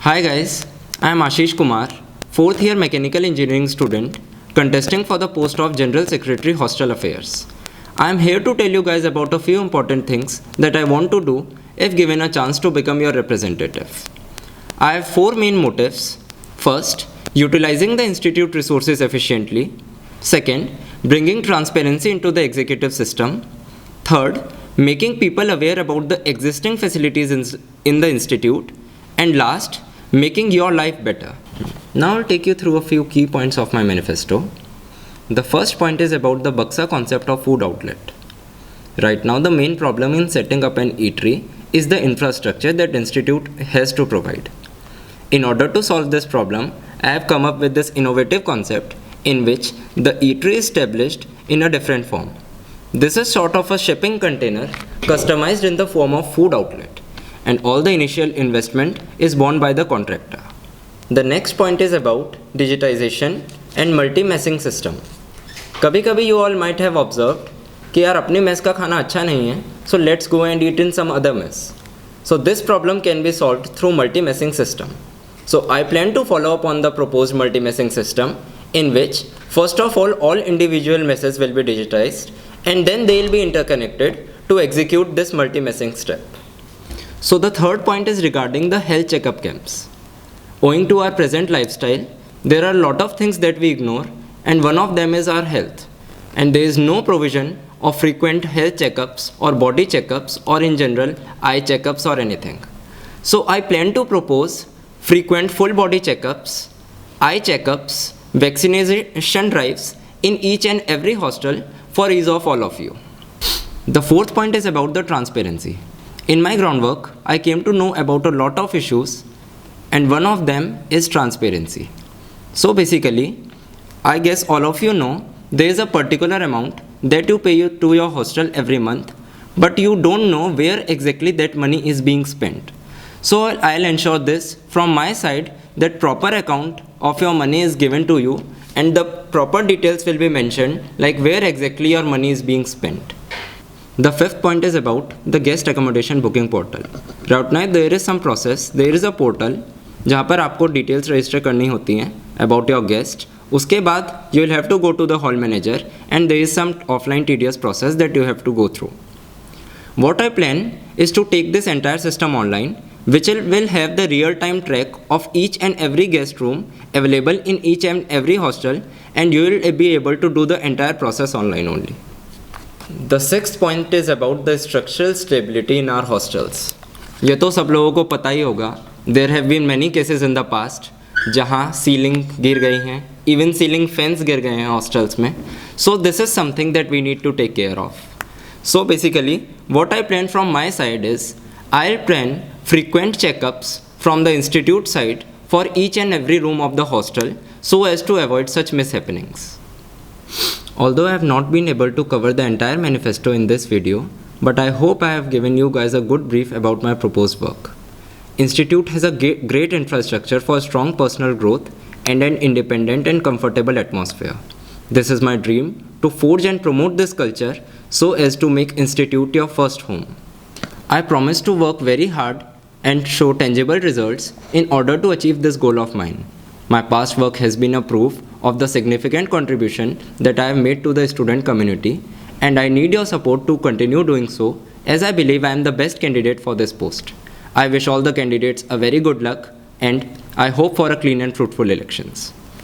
Hi guys, I am Ashish Kumar, 4th year mechanical engineering student contesting for the post of General Secretary Hostel Affairs. I am here to tell you guys about a few important things that I want to do if given a chance to become your representative. I have 4 main motives. First, utilizing the institute resources efficiently. Second, bringing transparency into the executive system. Third, making people aware about the existing facilities in the institute. And last, making your life better. Now I'll take you through a few key points of my manifesto. The first point is about the Buxa concept of food outlet. Right now the main problem in setting up an eatery is the infrastructure that institute has to provide. In order to solve this problem, I have come up with this innovative concept in which the eatery is established in a different form. This is sort of a shipping container customized in the form of food outlet, and all the initial investment is borne by the contractor. The next point is about digitization and multi-messing system. कभी कभी you all might have observed कि यार अपने mess का खाना अच्छा नहीं है, so let's go and eat in some other mess. So this problem can be solved through multi-messing system. So I plan to follow up on the proposed multi-messing system in which first of all individual messes will be digitized and then they will be interconnected to execute this multi-messing step. So the third point is regarding the health checkup camps. Owing to our present lifestyle, there are a lot of things that we ignore, and one of them is our health. And there is no provision of frequent health checkups or body checkups or in general eye checkups or anything. So I plan to propose frequent full body checkups, eye checkups, vaccination drives in each and every hostel for ease of all of you. The fourth point is about the transparency. In my groundwork, I came to know about a lot of issues, and one of them is transparency. So basically, I guess all of you know there is a particular amount that you pay to your hostel every month, but you don't know where exactly that money is being spent. So I'll ensure this from my side that proper account of your money is given to you and the proper details will be mentioned, like where exactly your money is being spent. The fifth point is about the guest accommodation booking portal. Right now there is some process, there is a portal जहाँ पर आपको details register करनी होती हैं about your guest. उसके बाद you will have to go to the hall manager and there is some offline tedious process that you have to go through. What I plan is to take this entire system online, which will have the real-time track of each and every guest room available in each and every hostel, and you will be able to do the entire process online only. The sixth point is about the structural stability in our hostels. ये तो सब लोगों को पता ही होगा. There have been many cases in the past जहाँ ceiling गिर गई हैं, even ceiling fans गिर गए हैं hostels में. So this is something that we need to take care of. So basically, what I plan from my side is, I'll plan frequent checkups from the institute side for each and every room of the hostel so as to avoid such mishappenings. Although I have not been able to cover the entire manifesto in this video, but I hope I have given you guys a good brief about my proposed work. Institute has a great infrastructure for strong personal growth and an independent and comfortable atmosphere. This is my dream to forge and promote this culture so as to make Institute your first home. I promise to work very hard and show tangible results in order to achieve this goal of mine. My past work has been a proof of the significant contribution that I have made to the student community, and I need your support to continue doing so, as I believe I am the best candidate for this post. I wish all the candidates a very good luck, and I hope for a clean and fruitful elections.